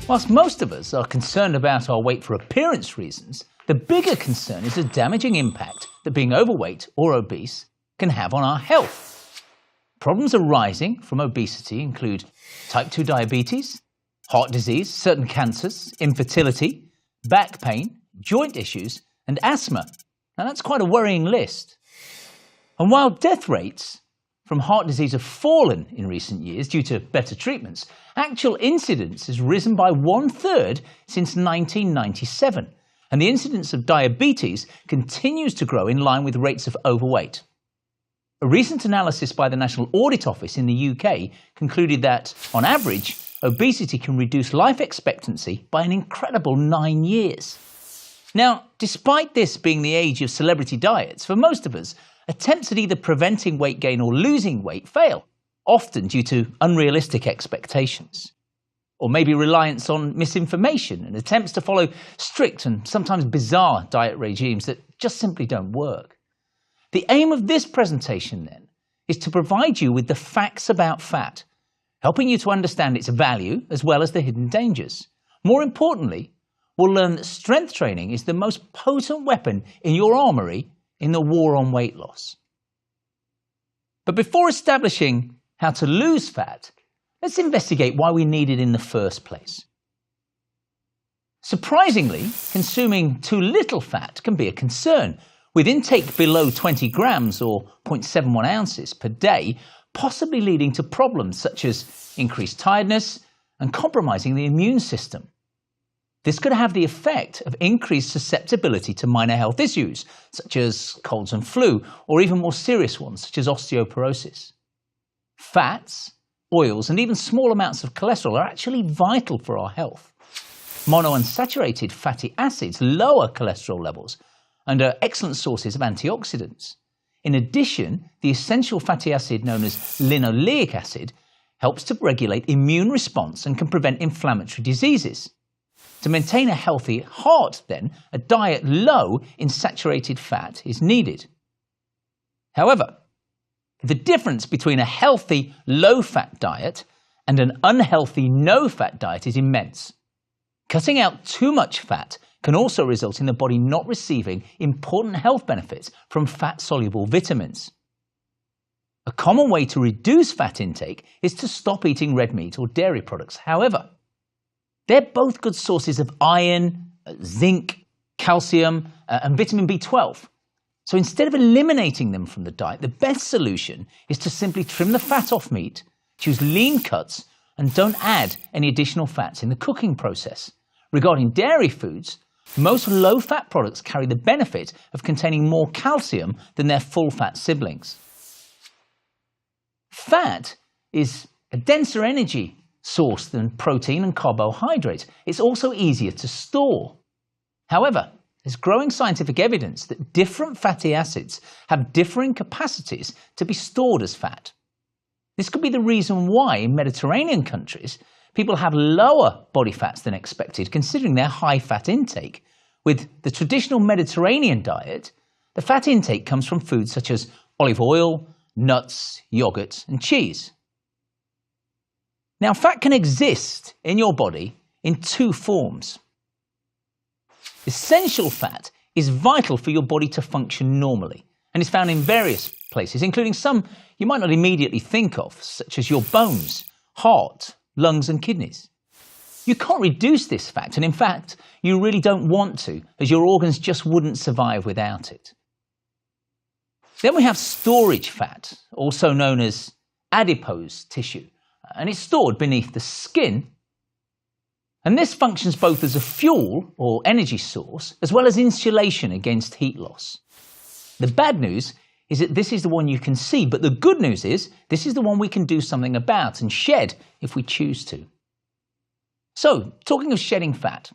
Whilst most of us are concerned about our weight for appearance reasons, the bigger concern is the damaging impact that being overweight or obese can have on our health. Problems arising from obesity include type 2 diabetes, heart disease, certain cancers, infertility, back pain, joint issues, and asthma. Now that's quite a worrying list. And while death rates from heart disease have fallen in recent years due to better treatments, actual incidence has risen by 1/3 since 1997, and the incidence of diabetes continues to grow in line with rates of overweight. A recent analysis by the National Audit Office in the UK concluded that, on average, obesity can reduce life expectancy by an incredible 9 years. Now, despite this being the age of celebrity diets, for most of us, attempts at either preventing weight gain or losing weight fail, often due to unrealistic expectations. Or maybe reliance on misinformation and attempts to follow strict and sometimes bizarre diet regimes that just simply don't work. The aim of this presentation, then, is to provide you with the facts about fat, helping you to understand its value as well as the hidden dangers. More importantly, we'll learn that strength training is the most potent weapon in your armoury in the war on weight loss. But before establishing how to lose fat, let's investigate why we need it in the first place. Surprisingly, consuming too little fat can be a concern, with intake below 20 grams or 0.71 ounces per day possibly leading to problems such as increased tiredness and compromising the immune system. This could have the effect of increased susceptibility to minor health issues, such as colds and flu, or even more serious ones, such as osteoporosis. Fats, oils, and even small amounts of cholesterol are actually vital for our health. Monounsaturated fatty acids lower cholesterol levels and are excellent sources of antioxidants. In addition, the essential fatty acid known as linoleic acid helps to regulate immune response and can prevent inflammatory diseases. To maintain a healthy heart, then, a diet low in saturated fat is needed. However, the difference between a healthy low-fat diet and an unhealthy no-fat diet is immense. Cutting out too much fat can also result in the body not receiving important health benefits from fat-soluble vitamins. A common way to reduce fat intake is to stop eating red meat or dairy products. However, they're both good sources of iron, zinc, calcium, and vitamin B12. So instead of eliminating them from the diet, the best solution is to simply trim the fat off meat, choose lean cuts, and don't add any additional fats in the cooking process. Regarding dairy foods, most low-fat products carry the benefit of containing more calcium than their full-fat siblings. Fat is a denser energy source than protein and carbohydrates. It's also easier to store. However, there's growing scientific evidence that different fatty acids have differing capacities to be stored as fat. This could be the reason why in Mediterranean countries, people have lower body fats than expected considering their high fat intake. With the traditional Mediterranean diet, the fat intake comes from foods such as olive oil, nuts, yogurt, and cheese. Now, fat can exist in your body in two forms. Essential fat is vital for your body to function normally and is found in various places, including some you might not immediately think of, such as your bones, heart, lungs, and kidneys. You can't reduce this fat, and in fact, you really don't want to, as your organs just wouldn't survive without it. Then we have storage fat, also known as adipose tissue, and it's stored beneath the skin. And this functions both as a fuel or energy source, as well as insulation against heat loss. The bad news is that this is the one you can see, but the good news is this is the one we can do something about and shed if we choose to. So, talking of shedding fat,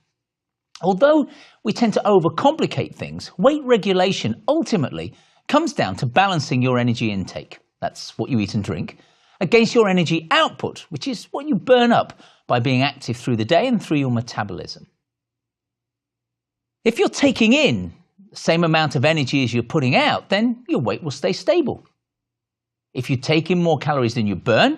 although we tend to overcomplicate things, weight regulation ultimately comes down to balancing your energy intake, that's what you eat and drink, against your energy output, which is what you burn up by being active through the day and through your metabolism. If you're taking in the same amount of energy as you're putting out, then your weight will stay stable. If you take in more calories than you burn,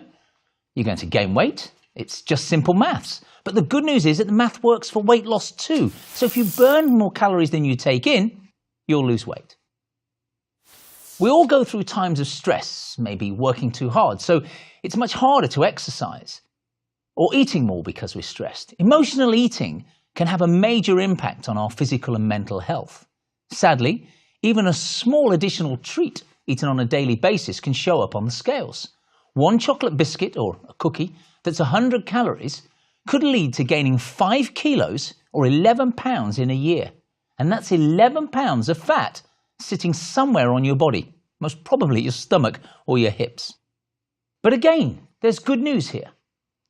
you're going to gain weight It's just simple maths. But the good news is that the math works for weight loss too. So if you burn more calories than you take in, you'll lose weight. We all go through times of stress, maybe working too hard, so it's much harder to exercise. Or eating more because we're stressed. Emotional eating can have a major impact on our physical and mental health. Sadly, even a small additional treat eaten on a daily basis can show up on the scales. One chocolate biscuit or a cookie that's 100 calories could lead to gaining 5 kilos or 11 pounds in a year. And that's 11 pounds of fat sitting somewhere on your body, most probably your stomach or your hips. But again, there's good news here.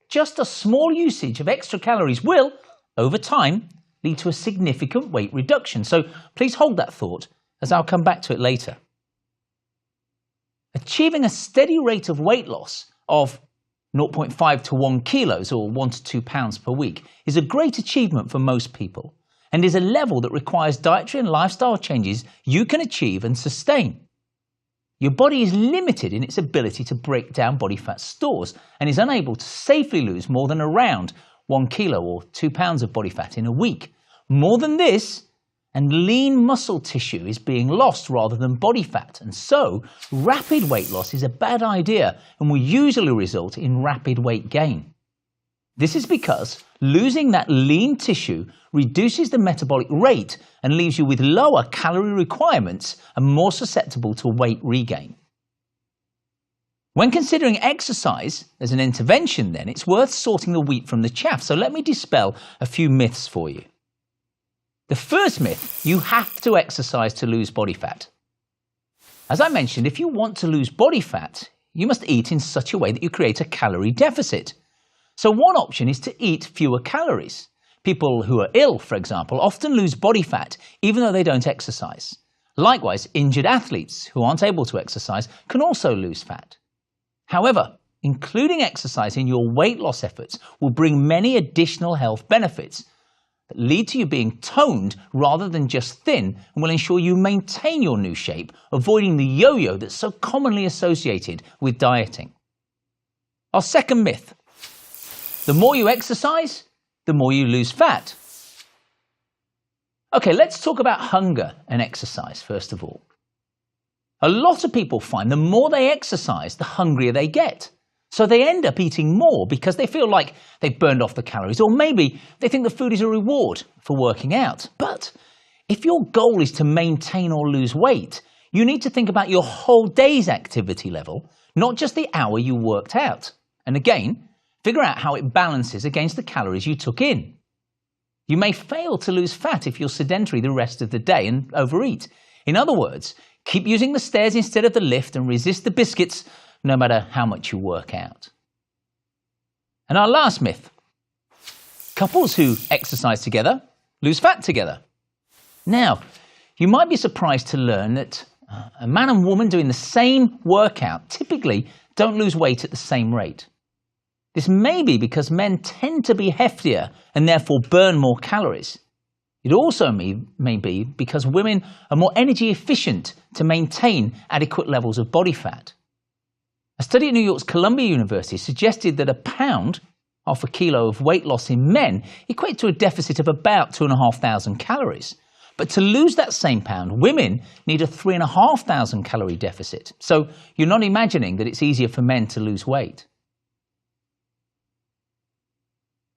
Just a small usage of extra calories will, over time, lead to a significant weight reduction. So please hold that thought, as I'll come back to it later. Achieving a steady rate of weight loss of 0.5 to 1 kilos or 1 to 2 pounds per week is a great achievement for most people and is a level that requires dietary and lifestyle changes you can achieve and sustain. Your body is limited in its ability to break down body fat stores and is unable to safely lose more than around 1 kilo or 2 pounds of body fat in a week. More than this, and lean muscle tissue is being lost rather than body fat, and so rapid weight loss is a bad idea and will usually result in rapid weight gain. This is because losing that lean tissue reduces the metabolic rate and leaves you with lower calorie requirements and more susceptible to weight regain. When considering exercise as an intervention, then, it's worth sorting the wheat from the chaff, so let me dispel a few myths for you. The first myth, you have to exercise to lose body fat. As I mentioned, if you want to lose body fat, you must eat in such a way that you create a calorie deficit. So one option is to eat fewer calories. People who are ill, for example, often lose body fat even though they don't exercise. Likewise, injured athletes who aren't able to exercise can also lose fat. However, including exercise in your weight loss efforts will bring many additional health benefits that lead to you being toned rather than just thin and will ensure you maintain your new shape, avoiding the yo-yo that's so commonly associated with dieting. Our second myth. The more you exercise, the more you lose fat. Okay, let's talk about hunger and exercise first of all. A lot of people find the more they exercise, the hungrier they get. So they end up eating more because they feel like they've burned off the calories, or maybe they think the food is a reward for working out. But if your goal is to maintain or lose weight, you need to think about your whole day's activity level, not just the hour you worked out. And again, figure out how it balances against the calories you took in. You may fail to lose fat if you're sedentary the rest of the day and overeat. In other words, keep using the stairs instead of the lift and resist the biscuits no matter how much you work out. And our last myth. Couples who exercise together lose fat together. Now, you might be surprised to learn that a man and woman doing the same workout typically don't lose weight at the same rate. This may be because men tend to be heftier and therefore burn more calories. It also may be because women are more energy efficient to maintain adequate levels of body fat. A study at New York's Columbia University suggested that a pound, half a kilo of weight loss in men, equates to a deficit of about 2,500 calories. But to lose that same pound, women need a 3,500 calorie deficit. So you're not imagining that it's easier for men to lose weight.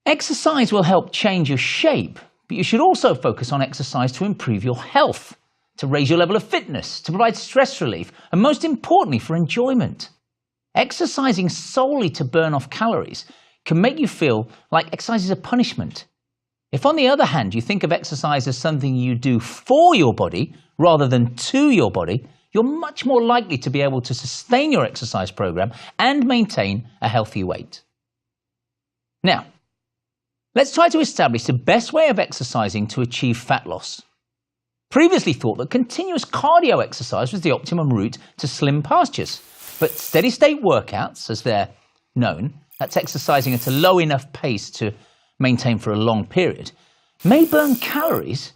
Exercise will help change your shape, but you should also focus on exercise to improve your health, to raise your level of fitness, to provide stress relief, and most importantly, for enjoyment. Exercising solely to burn off calories can make you feel like exercise is a punishment. If, on the other hand, you think of exercise as something you do for your body rather than to your body, you're much more likely to be able to sustain your exercise program and maintain a healthy weight. Now, let's try to establish the best way of exercising to achieve fat loss. Previously thought that continuous cardio exercise was the optimum route to slim pastures, but steady-state workouts, as they're known, that's exercising at a low enough pace to maintain for a long period, may burn calories,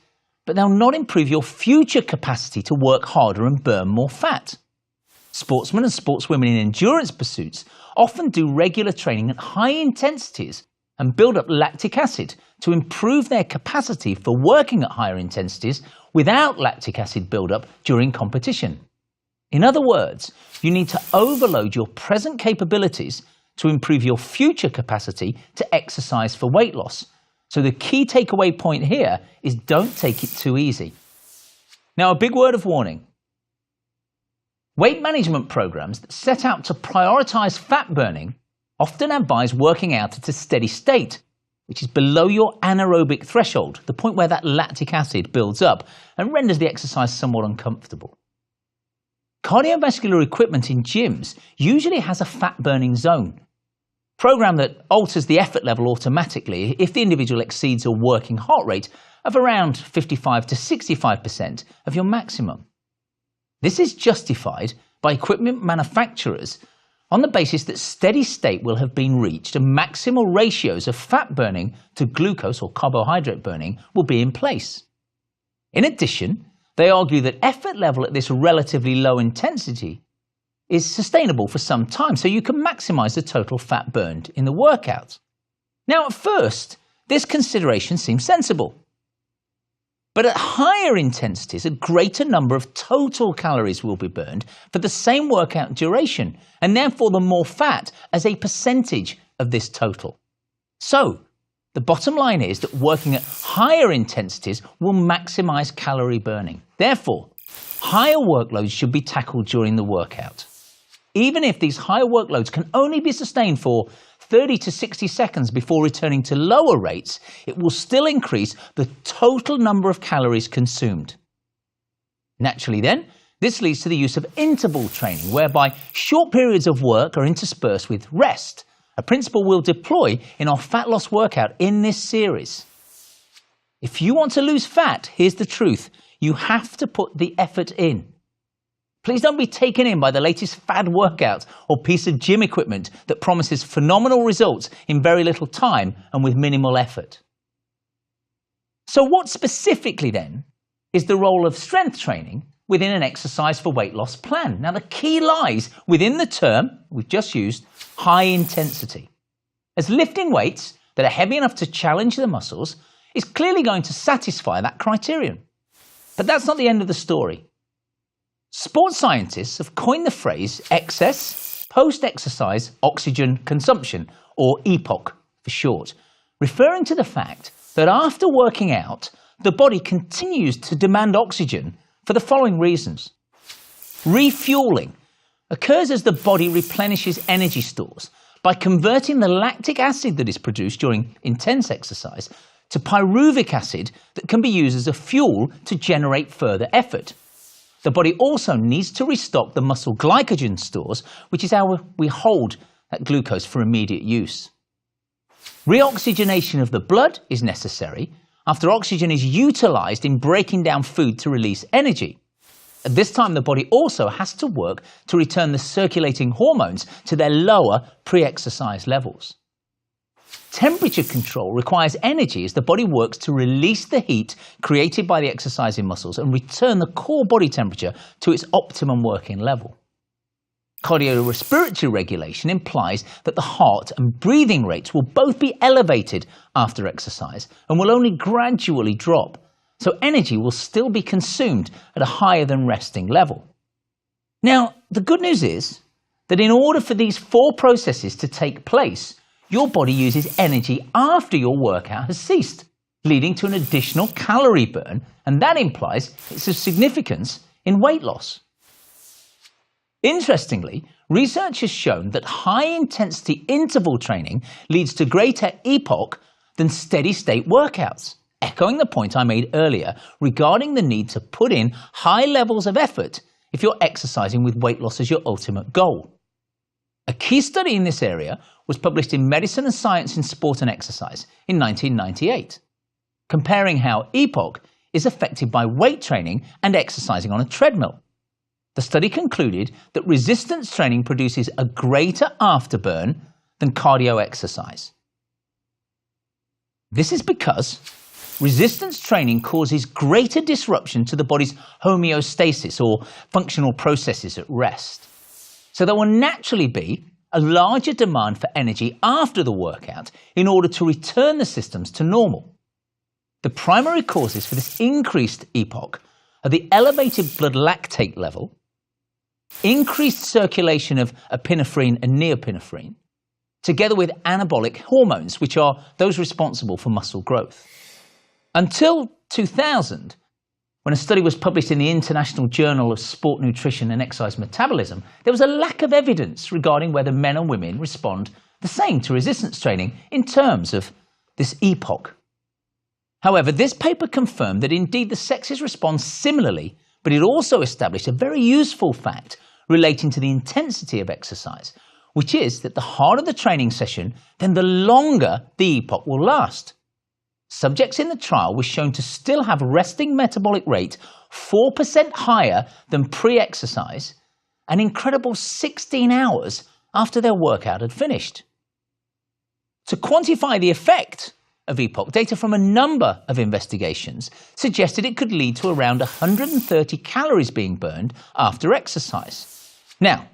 but they'll not improve your future capacity to work harder and burn more fat. Sportsmen and sportswomen in endurance pursuits often do regular training at high intensities and build up lactic acid to improve their capacity for working at higher intensities without lactic acid buildup during competition. In other words, you need to overload your present capabilities to improve your future capacity to exercise for weight loss. So the key takeaway point here is don't take it too easy. Now, a big word of warning. Weight management programs that set out to prioritize fat burning often advise working out at a steady state, which is below your anaerobic threshold, the point where that lactic acid builds up and renders the exercise somewhat uncomfortable. Cardiovascular equipment in gyms usually has a fat-burning zone, a program that alters the effort level automatically if the individual exceeds a working heart rate of around 55 to 65% of your maximum. This is justified by equipment manufacturers on the basis that steady state will have been reached and maximal ratios of fat burning to glucose or carbohydrate burning will be in place. In addition, they argue that effort level at this relatively low intensity is sustainable for some time, so you can maximize the total fat burned in the workout. Now, at first, this consideration seems sensible. But at higher intensities, a greater number of total calories will be burned for the same workout duration, and therefore the more fat as a percentage of this total. So, the bottom line is that working at higher intensities will maximize calorie burning. Therefore, higher workloads should be tackled during the workout. Even if these higher workloads can only be sustained for 30 to 60 seconds before returning to lower rates, it will still increase the total number of calories consumed. Naturally then, this leads to the use of interval training, whereby short periods of work are interspersed with rest, a principle we'll deploy in our fat loss workout in this series. If you want to lose fat, here's the truth. You have to put the effort in. Please don't be taken in by the latest fad workout or piece of gym equipment that promises phenomenal results in very little time and with minimal effort. So what specifically then is the role of strength training within an exercise for weight loss plan? Now the key lies within the term we've just used, high intensity. As lifting weights that are heavy enough to challenge the muscles is clearly going to satisfy that criterion. But that's not the end of the story. Sports scientists have coined the phrase excess post-exercise oxygen consumption, or EPOC for short, referring to the fact that after working out, the body continues to demand oxygen for the following reasons. Refueling occurs as the body replenishes energy stores by converting the lactic acid that is produced during intense exercise to pyruvic acid that can be used as a fuel to generate further effort. The body also needs to restock the muscle glycogen stores, which is how we hold that glucose for immediate use. Reoxygenation of the blood is necessary after oxygen is utilized in breaking down food to release energy. At this time, the body also has to work to return the circulating hormones to their lower pre-exercise levels. Temperature control requires energy as the body works to release the heat created by the exercising muscles and return the core body temperature to its optimum working level. Cardiorespiratory regulation implies that the heart and breathing rates will both be elevated after exercise and will only gradually drop, so energy will still be consumed at a higher than resting level. Now, the good news is that in order for these four processes to take place, your body uses energy after your workout has ceased, leading to an additional calorie burn, and that implies it's of significance in weight loss. Interestingly, research has shown that high-intensity interval training leads to greater EPOC than steady-state workouts, echoing the point I made earlier regarding the need to put in high levels of effort if you're exercising with weight loss as your ultimate goal. A key study in this area was published in Medicine and Science in Sport and Exercise in 1998, comparing how EPOC is affected by weight training and exercising on a treadmill. The study concluded that resistance training produces a greater afterburn than cardio exercise. This is because resistance training causes greater disruption to the body's homeostasis or functional processes at rest. So there will naturally be a larger demand for energy after the workout in order to return the systems to normal. The primary causes for this increased EPOC are the elevated blood lactate level, increased circulation of epinephrine and norepinephrine, together with anabolic hormones, which are those responsible for muscle growth. Until 2000, when a study was published in the International Journal of Sport Nutrition and Exercise Metabolism, there was a lack of evidence regarding whether men and women respond the same to resistance training in terms of this EPOC. However, this paper confirmed that indeed the sexes respond similarly, but it also established a very useful fact relating to the intensity of exercise, which is that the harder the training session, then the longer the EPOC will last. Subjects in the trial were shown to still have resting metabolic rate 4% higher than pre-exercise, an incredible 16 hours after their workout had finished. To quantify the effect of EPOC, data from a number of investigations suggested it could lead to around 130 calories being burned after exercise. Now,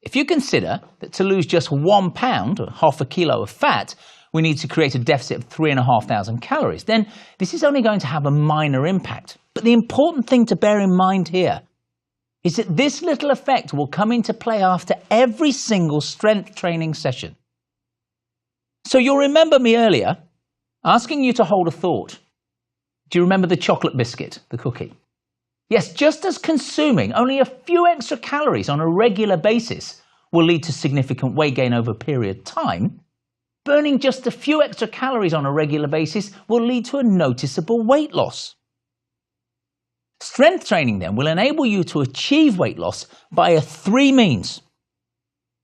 if you consider that to lose just 1 pound or half a kilo of fat, we need to create a deficit of 3,500 calories, then this is only going to have a minor impact. But the important thing to bear in mind here is that this little effect will come into play after every single strength training session. So you'll remember me earlier asking you to hold a thought. Do you remember the chocolate biscuit, the cookie? Yes, just as consuming only a few extra calories on a regular basis will lead to significant weight gain over a period of time, burning just a few extra calories on a regular basis will lead to a noticeable weight loss. Strength training then will enable you to achieve weight loss via 3 means.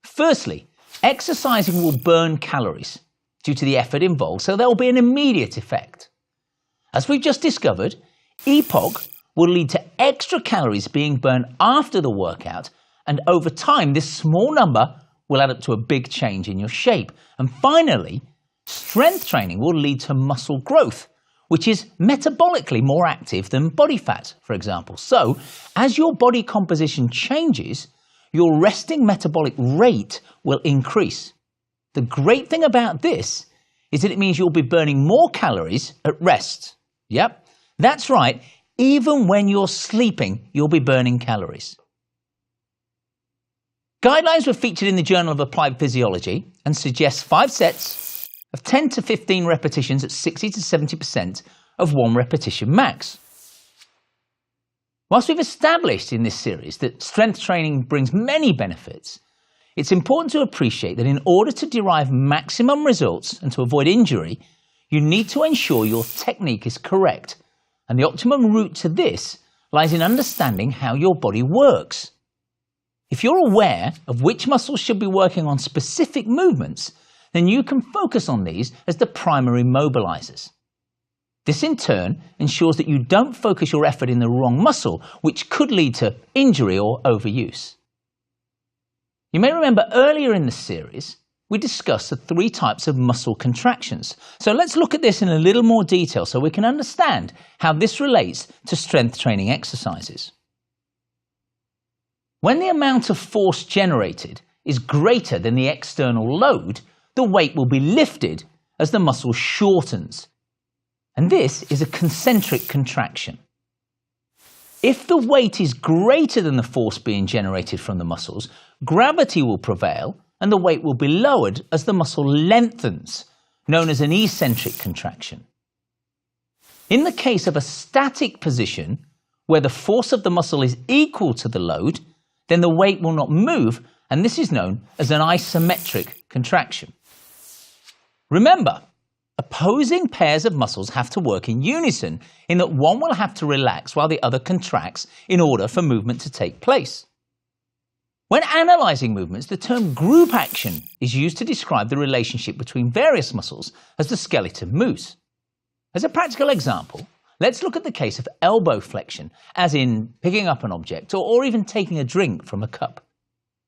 Firstly, exercising will burn calories due to the effort involved, so there will be an immediate effect. As we've just discovered, EPOC will lead to extra calories being burned after the workout, and over time this small number will add up to a big change in your shape. And finally, strength training will lead to muscle growth, which is metabolically more active than body fat, for example. So, as your body composition changes, your resting metabolic rate will increase. The great thing about this is that it means you'll be burning more calories at rest. Yep, that's right. Even when you're sleeping, you'll be burning calories. Guidelines were featured in the Journal of Applied Physiology and suggest 5 sets of 10 to 15 repetitions at 60 to 70% of 1 repetition max. Whilst we've established in this series that strength training brings many benefits, it's important to appreciate that in order to derive maximum results and to avoid injury, you need to ensure your technique is correct, and the optimum route to this lies in understanding how your body works. If you're aware of which muscles should be working on specific movements, then you can focus on these as the primary mobilizers. This in turn ensures that you don't focus your effort in the wrong muscle, which could lead to injury or overuse. You may remember earlier in the series, we discussed the 3 types of muscle contractions. So let's look at this in a little more detail so we can understand how this relates to strength training exercises. When the amount of force generated is greater than the external load, the weight will be lifted as the muscle shortens. And this is a concentric contraction. If the weight is greater than the force being generated from the muscles, gravity will prevail and the weight will be lowered as the muscle lengthens, known as an eccentric contraction. In the case of a static position, where the force of the muscle is equal to the load, then the weight will not move, and this is known as an isometric contraction. Remember, opposing pairs of muscles have to work in unison, in that one will have to relax while the other contracts in order for movement to take place. When analysing movements, the term group action is used to describe the relationship between various muscles as the skeleton moves. As a practical example, let's look at the case of elbow flexion, as in picking up an object or even taking a drink from a cup.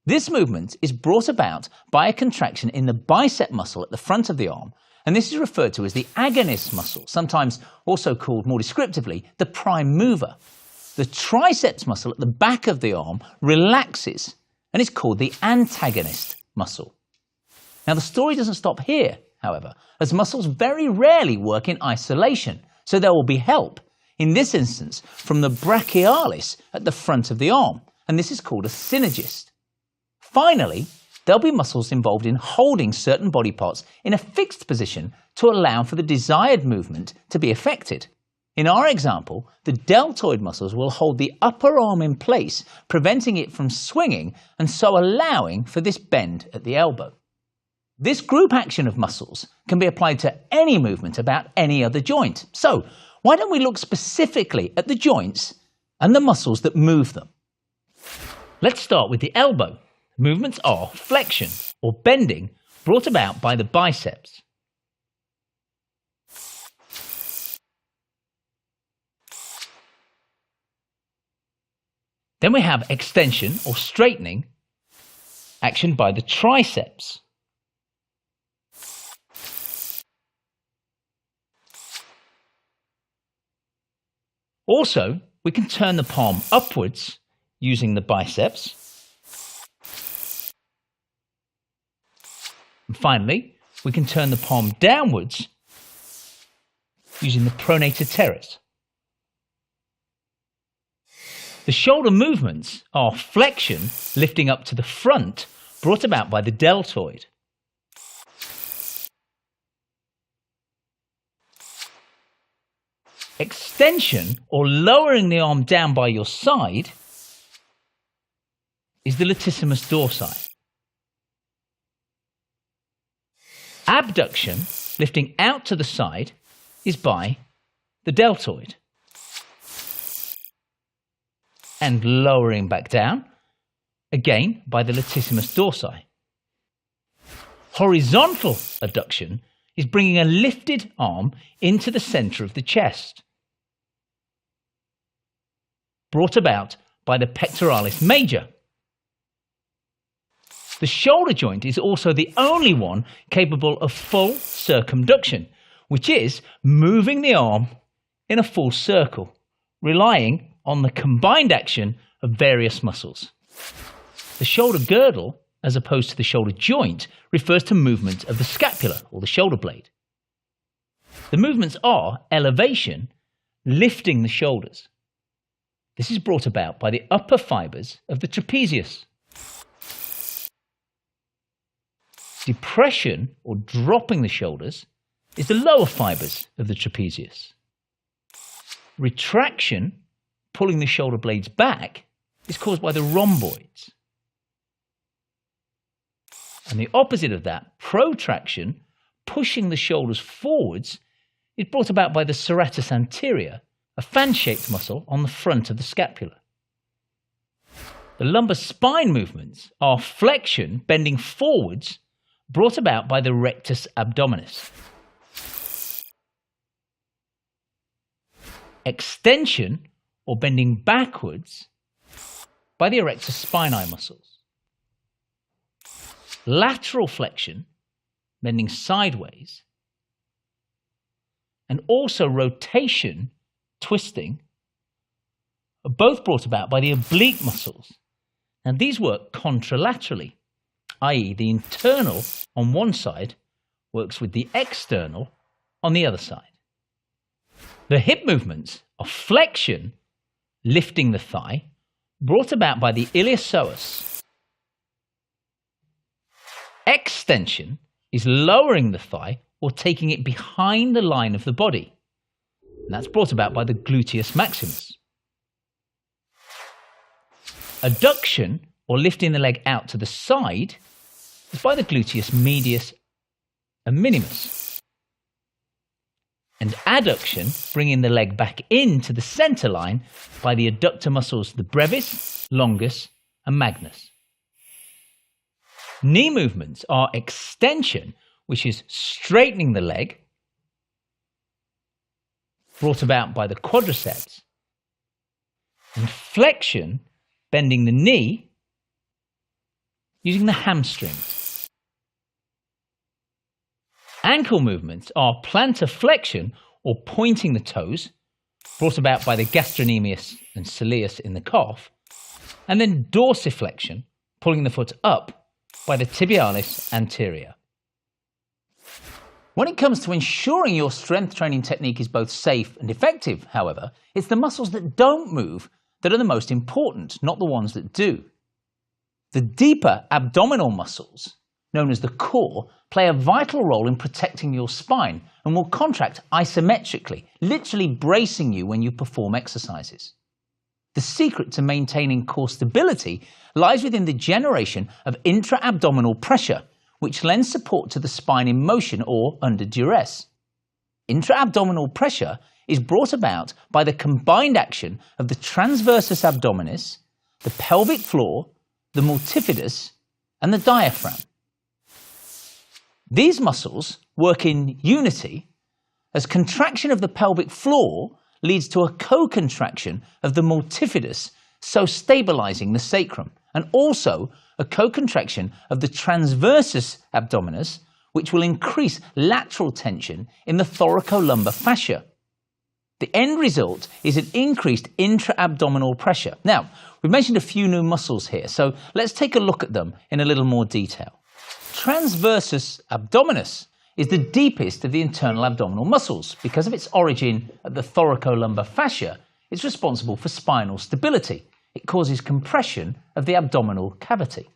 This movement is brought about by a contraction in the bicep muscle at the front of the arm, and this is referred to as the agonist muscle, sometimes also called more descriptively the prime mover. The triceps muscle at the back of the arm relaxes, and is called the antagonist muscle. Now, the story doesn't stop here, however, as muscles very rarely work in isolation, so there will be help, in this instance, from the brachialis at the front of the arm, and this is called a synergist. Finally, there'll be muscles involved in holding certain body parts in a fixed position to allow for the desired movement to be effected. In our example, the deltoid muscles will hold the upper arm in place, preventing it from swinging and so allowing for this bend at the elbow. This group action of muscles can be applied to any movement about any other joint. So, why don't we look specifically at the joints and the muscles that move them? Let's start with the elbow. Movements are flexion, or bending, brought about by the biceps. Then we have extension, or straightening, action by the triceps. Also, we can turn the palm upwards using the biceps. And finally, we can turn the palm downwards using the pronator teres. The shoulder movements are flexion, lifting up to the front, brought about by the deltoid. Extension, or lowering the arm down by your side, is the latissimus dorsi. Abduction, lifting out to the side, is by the deltoid. And lowering back down, again by the latissimus dorsi. Horizontal adduction is bringing a lifted arm into the center of the chest, brought about by the pectoralis major. The shoulder joint is also the only one capable of full circumduction, which is moving the arm in a full circle, relying on the combined action of various muscles. The shoulder girdle, as opposed to the shoulder joint, refers to movement of the scapula, or the shoulder blade. The movements are elevation, lifting the shoulders. This is brought about by the upper fibers of the trapezius. Depression, or dropping the shoulders, is the lower fibers of the trapezius. Retraction, pulling the shoulder blades back, is caused by the rhomboids. And the opposite of that, protraction, pushing the shoulders forwards, is brought about by the serratus anterior, a fan-shaped muscle on the front of the scapula. The lumbar spine movements are flexion, bending forwards, brought about by the rectus abdominis. Extension, or bending backwards, by the erectus spinae muscles. Lateral flexion, bending sideways, and also rotation, twisting, are both brought about by the oblique muscles. And these work contralaterally, i.e. the internal on one side works with the external on the other side. The hip movements are flexion, lifting the thigh, brought about by the iliopsoas. Extension is lowering the thigh or taking it behind the line of the body. And that's brought about by the gluteus maximus. Adduction, or lifting the leg out to the side, is by the gluteus medius and minimus. And adduction, bringing the leg back into the center line, by the adductor muscles the brevis, longus, and magnus. Knee movements are extension, which is straightening the leg, brought about by the quadriceps, and flexion, bending the knee, using the hamstrings. Ankle movements are plantar flexion, or pointing the toes, brought about by the gastrocnemius and soleus in the calf, and then dorsiflexion, pulling the foot up by the tibialis anterior. When it comes to ensuring your strength training technique is both safe and effective, however, it's the muscles that don't move that are the most important, not the ones that do. The deeper abdominal muscles, known as the core, play a vital role in protecting your spine and will contract isometrically, literally bracing you when you perform exercises. The secret to maintaining core stability lies within the generation of intra-abdominal pressure, which lends support to the spine in motion or under duress. Intra-abdominal pressure is brought about by the combined action of the transversus abdominis, the pelvic floor, the multifidus, and the diaphragm. These muscles work in unity as contraction of the pelvic floor leads to a co-contraction of the multifidus, so stabilizing the sacrum, and also a co-contraction of the transversus abdominis, which will increase lateral tension in the thoracolumbar fascia. The end result is an increased intra-abdominal pressure. Now, we've mentioned a few new muscles here, so let's take a look at them in a little more detail. Transversus abdominis is the deepest of the internal abdominal muscles. Because of its origin at the thoracolumbar fascia, it's responsible for spinal stability. It causes compression of the abdominal cavity.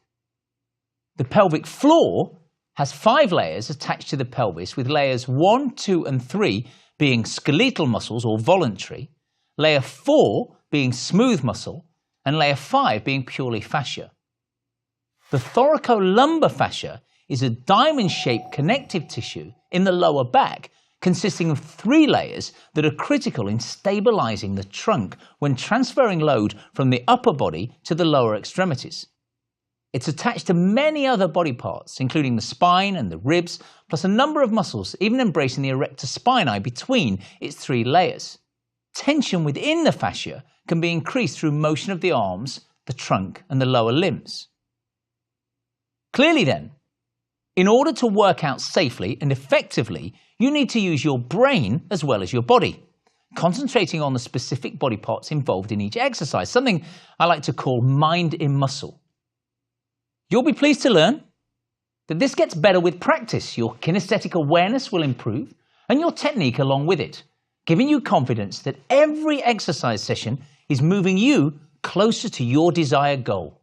The pelvic floor has 5 layers attached to the pelvis, with layers 1, 2, and 3 being skeletal muscles or voluntary, layer 4 being smooth muscle, and layer 5 being purely fascia. The thoracolumbar fascia is a diamond-shaped connective tissue in the lower back, consisting of 3 layers that are critical in stabilizing the trunk when transferring load from the upper body to the lower extremities. It's attached to many other body parts, including the spine and the ribs, plus a number of muscles, even embracing the erector spinae between its 3 layers. Tension within the fascia can be increased through motion of the arms, the trunk, and the lower limbs. Clearly then, in order to work out safely and effectively, you need to use your brain as well as your body, concentrating on the specific body parts involved in each exercise, something I like to call mind in muscle. You'll be pleased to learn that this gets better with practice. Your kinesthetic awareness will improve and your technique along with it, giving you confidence that every exercise session is moving you closer to your desired goal.